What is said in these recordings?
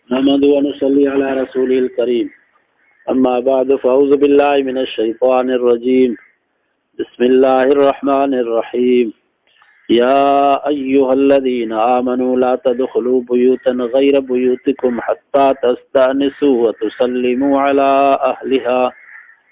नहमदु व नसल्ली अला रसूलिल करीम अम्मा बाद फ़अऊज़ु बिल्लाहि मिनश शैतानिर रजीम बिस्मिल्लाहिर रहमानिर रहीम या अय्युहल्लज़ीना आमनू ला तदखुलू बुयूतन गैर बुयूतिकुम हत्ता तस्तअनिसू व तुसल्लिमू अला अहलिहा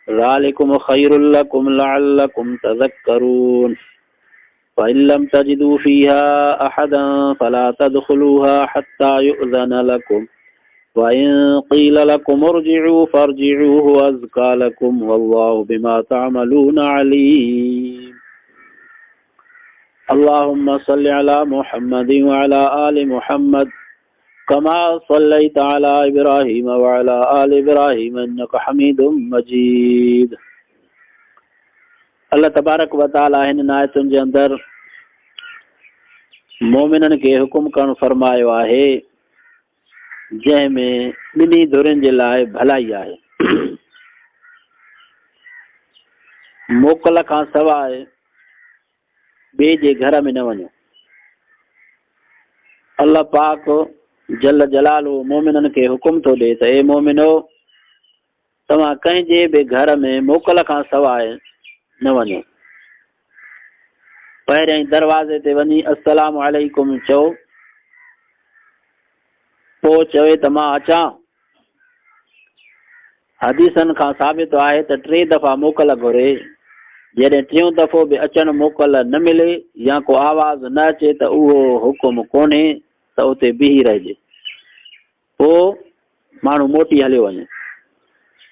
ज़ालिकुम खैरुल लकुम लअल्लकुम तज़क्करून फ़इन लम तजिदू फ़ीहा अहदन फ़ला तदखुलूहा हत्ता युअज़न लकुम वइन क़ील लकुम इरजिऊ फ़रजिऊ हुवा अज़का लकुम वल्लाहु बिमा तअमलून अलीम। अल्लाहुम्मा सल्लि अला मुहम्मदिन व अला आलि मुहम्मद कमा सल्लैता अला इब्राहीम व अला आलि इब्राहीम इन्नका हमीदुम मजीद। अल्लाह तबारक व तआला हिन आयतुनि जे अंदर मोमिनन खे हुकुम करण फरमायो आहे जंहिंमें ॿिन्ही धुरियुनि जे लाइ भलाई आहे। मोकल खां सवाइ ॿिए जे घर में न वञो। अल्लाह पाक जल जलालो मोमिनन खे हुकुम थो ॾे त ए मोमिनो तव्हां कंहिंजे बि घर में मोकल खां सवाइ न वञो। पहिरियों दरवाज़े ते वञी अस्सलामु अलैकुम चओ, पोइ चवे त मां अचां। हदीसनि खां साबित आहे त 3 दफ़ा मोकल घुरे। जॾहिं टियों दफ़ो बि अचणु मोकल न मिले या को आवाज़ न अचे त उहो हुकुम कोन्हे त उते बीही रहिजे। पोइ माण्हू मोटी हलियो वञे,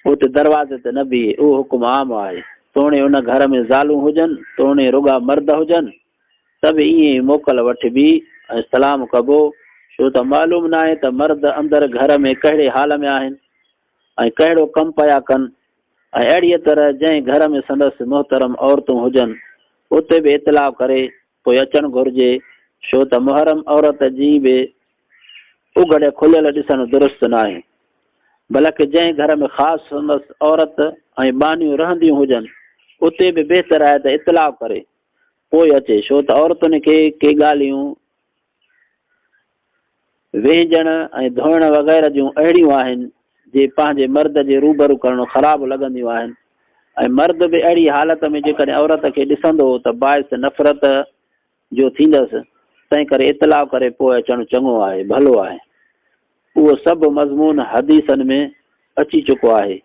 उते दरवाज़े ते न बीहे। उहो हुकुम आम आहे। तोणे उन घर में ज़ालूं हुजनि, तोणे रुॻा मर्द हुजनि, सभु ईअं ई मोकल वठिबी ऐं सलाम कबो। छो त मालूम न आहे त मर्द अंदरि घर में कहिड़े हाल में आहिनि ऐं कहिड़ो कमु पिया कनि। ऐं अहिड़ीअ तरह जंहिं घर में संदसि मोहतरम औरतूं हुजनि उते बि इतलाउ करे पोइ अचणु घुरिजे। छो त मुहरम औरत जी बि उघड़ खुलियल ॾिसणु दुरुस्त न आहे। बल्कि जंहिं घर में ख़ासि संदसि औरत ऐं बानियूं रहंदियूं हुजनि उते बि बहितर आहे त इतलाउ करे पोइ अचे। छो त औरतुनि खे के ॻाल्हियूं वेझण ऐं धोइण वग़ैरह जूं अहिड़ियूं आहिनि जे पंहिंजे मर्द जे रूबरू करणु ख़राबु लॻंदियूं आहिनि। ऐं मर्द बि अहिड़ी हालत में जेकॾहिं औरत खे ॾिसंदो त बाहिस नफ़रत जो थींदसि। तंहिं करे इतलाउ करे पोइ अचणु चङो आहे, भलो आहे। उहो सभु मज़मून हदीसनि में अची चुको आहे।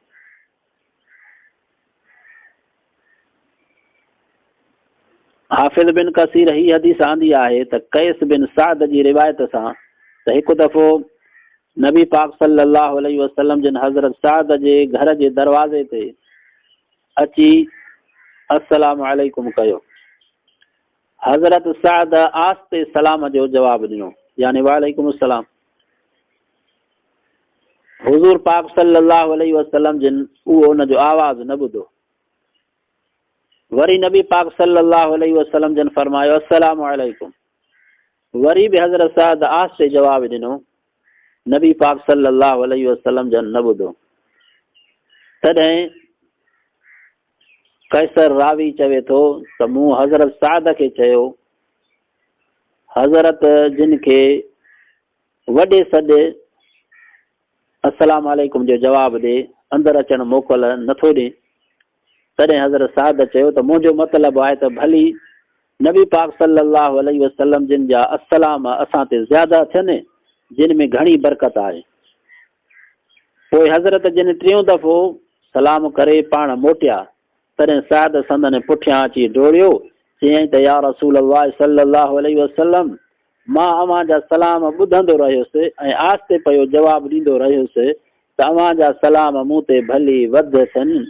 हाफ़िज़ बिन कसीर ही हदीस आंदी आहे त कैस बिन साद जी रिवायत सां त हिकु दफ़ो नबी पाक सल्लल्लाहु अलैहि वसल्लम जिन हज़रत साद जे घर जे दरवाज़े ते अची अस्सलामु अलैकुम कयो। हज़रत साद आस्ते सलाम जो जवाबु ॾिनो, यानी वालेकुम सलाम। हुज़ूर पाक सल्लल्लाहु अलैहि वसल्लम जिन उहो उन जो आवाज़ न ॿुधो। वरी नबी पाक सल्लल्लाहु अलैहि वसल्लम जन फरमायो अस्सलामु अलैकुम। वरी बि हज़रत साद आस्ते जवाबु ॾिनो। नबी पाक सल्लल्लाहु अलैहि वसल्लम जन न ॿुधो। तॾहिं कैसर रावी चवे थो त मूं हज़रत साद खे चयो, हज़रत जिन खे वॾे सॾे अस्सलामु अलैकुम जो जवाबु ॾे, अंदरि अचणु मोकल नथो ॾे। तॾहिं हज़रत साद चयो त मुंहिंजो मतिलबु आहे त भली नबी पाक सल्लल्लाहु अलैहि वसल्लम जिन जा अस्सलाम असां ते ज़्यादा थियनि, जिन में घणी बरकत आहे। पोइ हज़रत जिन टियों दफ़ो सलाम करे पाण मोटिया, तॾहिं साद संदन पुठियां अची डोड़ियो, चयईं त या रसूल अल्लाह सल्लल्लाहु अलैहि वसल्लम, मां अव्हां जा सलाम ॿुधंदो रहियुसि ऐं आस्ते पियो जवाबु ॾींदो रहियुसि त अव्हां जा सलाम मूं ते भली वधि थियनि,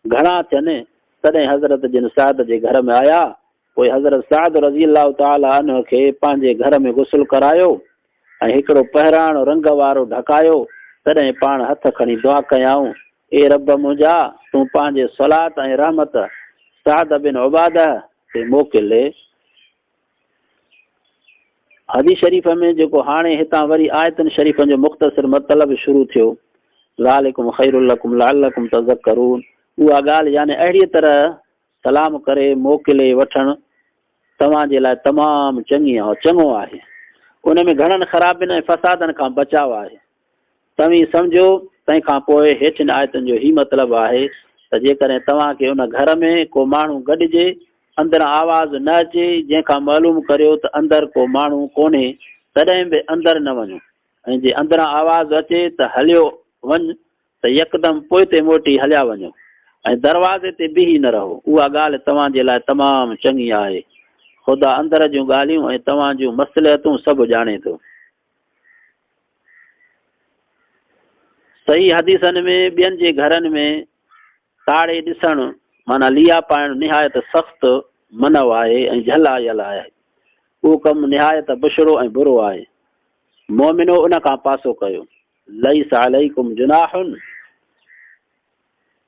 घणा थियनि। तॾहिं हज़रत जिन साद जे घर में आया। पोइ हज़रत साद रज़ी अल्लाह ताला अन्हु खे पंहिंजे घर में गुस्ल करायो ऐं हिकिड़ो पहिराणो रंग वारो ढकायो। तॾहिं पाण हथ खणी दुआ कयाऊं, ए रब मुंहिंजा, तूं पंहिंजे सलात ऐं रहमत साद बिन उबादह ते मोकिले। हदीस शरीफ़ में जेको हाणे हितां वरी आयतन शरीफ़नि जो मुख़्तसर मतिलबु शुरू थियो, ज़ालिकुम खैरुल लकुम लअल्लकुम तज़क्करून, उहा ॻाल्हि यानी अहिड़ीअ तरह सलाम करे मोकिले वठणु तव्हांजे लाइ तमामु चङो आहे। उन में घणनि ख़राबियुनि ऐं फ़सादनि खां बचाव आहे। तव्हीं सम्झो तंहिंखां पोइ हेठिन आयतुनि जो ही मतिलबु आहे त जेकॾहिं तव्हांखे उन घर में को माण्हू गॾिजे, अंदरां आवाज़ न अचे, जंहिंखां मालूम करियो त अंदरि को माण्हू कोन्हे, तॾहिं बि अंदरि न वञो। ऐं जे अंदरां आवाज़ अचे त हलियो वञ त यकदमि पोइ ते मोटी हलिया वञो ऐं दरवाज़े ते बीही न रहो। उहा ॻाल्हि तव्हांजे लाइ तमामु चङी आहे। ख़ुदा अंदर जूं ॻाल्हियूं ऐं तव्हां जूं मसलियतूं सभु ॼाणे थो। सही हदीसनि में ॿियनि जे घरनि में ताड़े ॾिसणु माना लिया पाइणु निहायत सख़्तु मनव आहे ऐं झल आयल आहे। उहो कमु निहायत बुशरो ऐं बुरो आहे। मोमिनो उन खां पासो कयो। लईस अलैकुम जुनाहुन,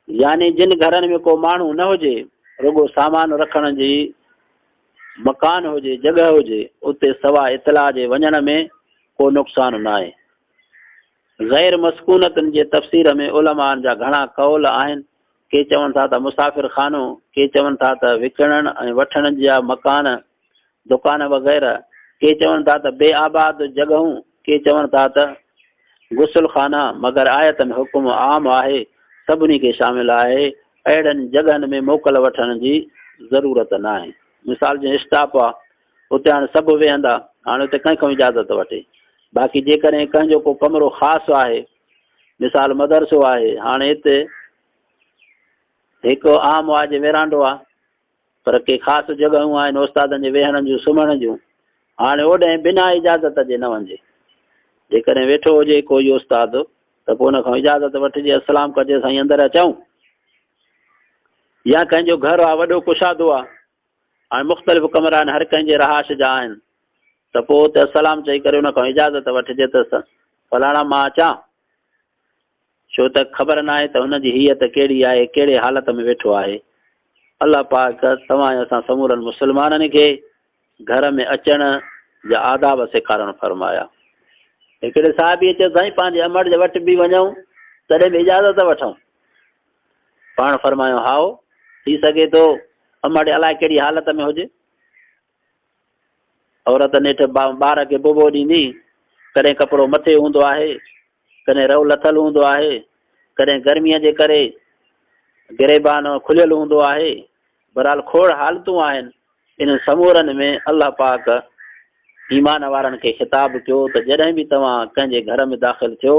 यानी जिन घरनि में को माण्हू न हुजे, रुगो सामान रखण जी मकान हुजे, जॻह हुजे, उते सवाइ इतला जे वञण में को नुक़सानु न आहे। ग़ैर मस्कूनतुनि जे तफ़सीर में उलमान जा घणा कौल आहिनि। के चवनि था त मुसाफ़िर खानो, के चवनि था त विकिणण ऐं वठण जा मकान, दुकान वग़ैरह, के चवनि था त बेआबाद जॻहूं, के चवनि था त गुसल खाना। मगर आयत में हुकुम आम आहे, सभिनी खे शामिल आहे। अहिड़नि जॻहनि में मोकल वठण जी ज़रूरत न आहे। मिसाल जीअं स्टाफ आहे, उते हाणे सभु वेहंदा, हाणे उते कंहिंखां इजाज़त वठे। बाक़ी जेकॾहिं कंहिंजो को कमिरो ख़ासि आहे, मिसाल मदरसो आहे, हाणे हिते हिकु आम आहे जे वेरांडो आहे, पर के ख़ासि जॻहियूं आहिनि उस्तादनि जे वेहण जूं, सुम्हण जूं। हाणे ओॾे बिना इजाज़त जे न वञिजे। जेकॾहिं वेठो हुजे कोई उस्ताद त पोइ हुनखां इजाज़त वठिजे, असलाम कजे, साईं अंदरि अचूं। या कंहिंजो घरु आहे, वॾो कुशादो आहे, हाणे मुख़्तलिफ़ कमरा आहिनि, हर कंहिंजे रहाश जा आहिनि, त पोइ उते असलाम चई करे हुनखां इजाज़त वठिजे त फलाणा मां अचां, छो त ख़बर न आहे त हुनजी हीयत कहिड़ी आहे, कहिड़े हालत में वेठो आहे। अलाह पाक तव्हां असां समूरनि मुस्लमाननि खे घर में अचण जा आदाब सेखारणु फरमाया। हिकिड़े साहिबी चयो, साईं पंहिंजे अमड़ जे वटि बि वञूं तॾहिं बि इजाज़त वठूं। पाण फरमायो, हाओ, थी सघे थो अमड़ अलाए कहिड़ी हालत में हुजे। औरत नेठि ॿार खे बोबो ॾींदी, कॾहिं कपिड़ो मथे हूंदो आहे, कॾहिं रओ लथल हूंदो आहे, कॾहिं गर्मीअ जे करे गिरेबान खुलियल हूंदो आहे। बहरहाल खोड़ हालतूं आहिनि। इन समूरनि में अलाह पाक ईमान वारनि खे ख़िताब कयो त जॾहिं बि तव्हां कंहिंजे घर में दाख़िल थियो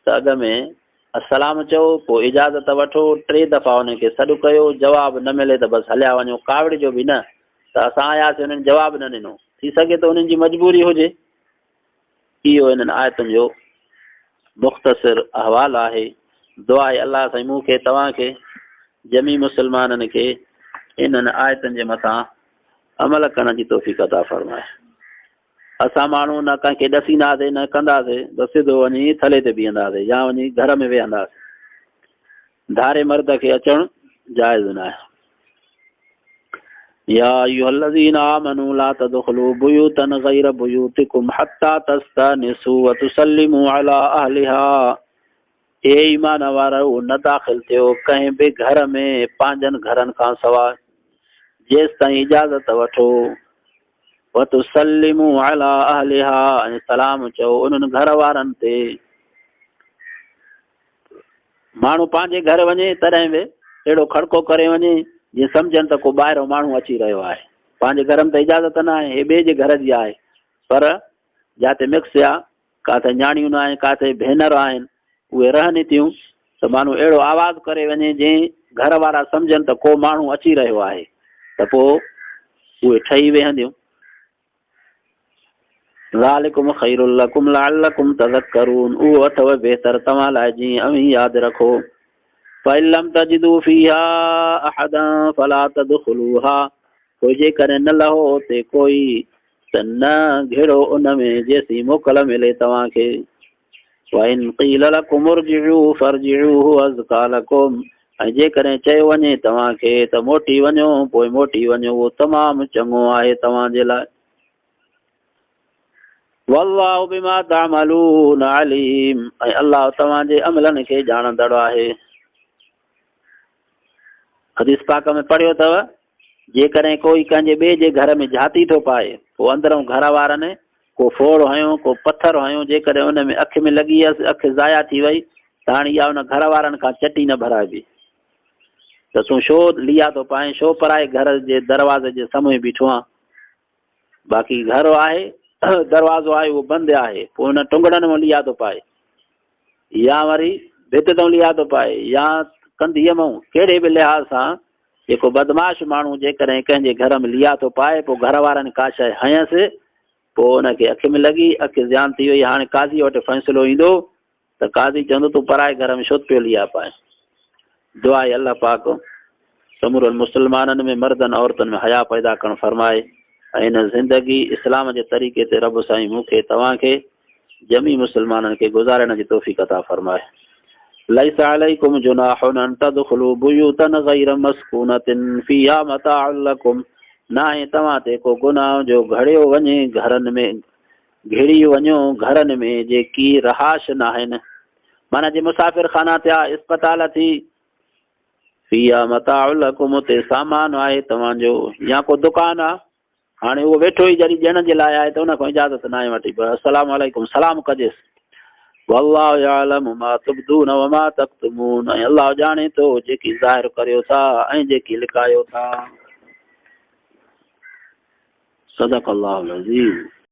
त अॻ में अस्सलाम चओ, पोइ इजाज़त वठो, 3 दफ़ा उनखे सॾु कयो, जवाबु न मिले त बसि हलिया वञो, कावड़ जो बि न त असां आयासीं उन्हनि जवाबु न ॾिनो, थी सघे थो उन्हनि जी मजबूरी हुजे। इहो इन्हनि आयतुनि जो मुख़्तसिर अहवालु आहे। दुआ आहे अलाह साईं मूंखे तव्हांखे जमी मुस्लमाननि खे इन्हनि आयतुनि जे मथां अमल करण जी तौफ़ीक़ अता फ़रमाए। असां माण्हू न कंहिंखे ॾसींदासीं न कंदासीं, बसि सिधो वञी थले ते बीहंदासीं या वञी घर में वेहंदासीं। धारे मर्द खे अचणु जाइज़ न आहे। या अय्युहल्लज़ीना आमनू ला तदखुलू बुयूतन गैर बुयूतिकुम हत्ता तस्तनिसू व तुसल्लिमू अला अहलिहा। ए ईमान वारो, न दाख़िल थियो कंहिं बि घर में पंहिंजनि घरनि खां सवाइ, जेसि ताईं इजाज़त वठो, व तुसल्लिमू अला अहलिहा, ऐं सलाम चओ उन्हनि घर वारनि ते। माण्हू पंहिंजे घर वञे तॾहिं बि अहिड़ो खड़को करे वञे जीअं सम्झनि त को ॿाहिरों माण्हू अची रहियो आहे। पंहिंजे घर में त इजाज़त न आहे, हे ॿिए जे घर जी आहे। पर जिते मिक्स आहे, किथे न्याणियूं न आहिनि, किथे भेनर आहिनि, उहे रहनि थियूं, त माण्हू अहिड़ो आवाज़ करे वञे जीअं घर वारा सम्झनि त को माण्हू अची रहियो आहे, त पोइ उहे ठही वेहंदियूं। ज़ालिकुम खैरुल लकुम लअल्लकुम तज़क्करून, उहो अथव बहितर तव्हां लाइ जीअं अवीं यादि रखो। फ़इल्लम तजिदू फ़ीहा अहदन फ़ला तदखुलूहा, कोई जेकॾहिं न लहो उते कोई त न घिड़ो उन में जेसीं मोकल मिले तव्हांखे। वइन क़ील लकुम इरजिऊ फरजिऊ हुव अज़का लकुम, ऐं जेकॾहिं चयो वञे तव्हांखे त मोटी वञो, पोइ मोटी वञो, उहो तमामु चङो आहे तव्हांजे लाइ। वल्लाहु बिमा तअमलून अलीम, ऐं अल्लाह तव्हांजे अमलनि खे ॼाणंदड़ आहे। हदीस पाक में पढ़ियो अथव, जेकॾहिं कोई कंहिंजे ॿिए जे घर में झाती थो पाए, पोइ अंदरों घर वारनि को फोड़ हयो को पत्थर हयो जेकॾहिं उन में अखि में लॻी वियसि अखि ज़ाया थी वई त हाणे इहा उन घर वारनि खां चटी न भराइबी त तूं छो लिया थो पाए छो पराए घर जे दरवाज़े जे साम्हूं बीठो आहे बाक़ी घर आहे दरवाज़ो आहे उहो बंदि आहे पोइ हुन टुंगड़नि में लिया थो पाए या वरी भित तां लिया थो पाए या कंधीअ मां कहिड़े बि लिहाज़ सां जेको बदमाश माण्हू जेकॾहिं कंहिंजे घर में लिया थो पाए पोइ घर वारनि का शइ हयसि पोइ हुनखे अखि में लॻी अखि ज़्यान थी वई हाणे काज़ी वटि फ़ैसिलो ईंदो त काज़ी चवंदो तूं पराए घर में छो पियो लिया पाए दुआ आहे अल्लाह पाक समूरनि मुस्लमाननि में मर्दनि औरतुनि में हया पैदा करणु फरमाए ऐं हिन ज़िंदगी इस्लाम जे तरीक़े ते रब साईं मूंखे तव्हांखे जमी मुस्लमाननि खे गुज़ारण जी तौफ़ीक़ अता फरमाए लैस अलैकुम जुनाहुन अन तदखुलू बुयूतन गैर मस्कूनतिन फीहा मताउन लकुम ना आहे तव्हां ते को गुनाह जो घड़ियो वञे घरनि में घिड़ी वञो घरनि में जेकी रहाश न आहिनि माना जे मुसाफ़िर खाना थिया इस्पताल थी फीहा मताउन लकुम उते सामान आहे तव्हांजो या को दुकानु आहे हाणे उहो वेठो ई जॾहिं ॾियण जे लाइ आहे त उन खां इजाज़त न आहे वठी अस्सलाम वालेकुम सलाम कजेसि वल्लाहु यअलमु मा तुबदून व मा तक्तमून ऐं अल्लाह ॼाणे थो जेकी ज़ाहिर करियो था ऐं जेकी लिकायो था सदक़ अल्लाहुल अज़ीज़।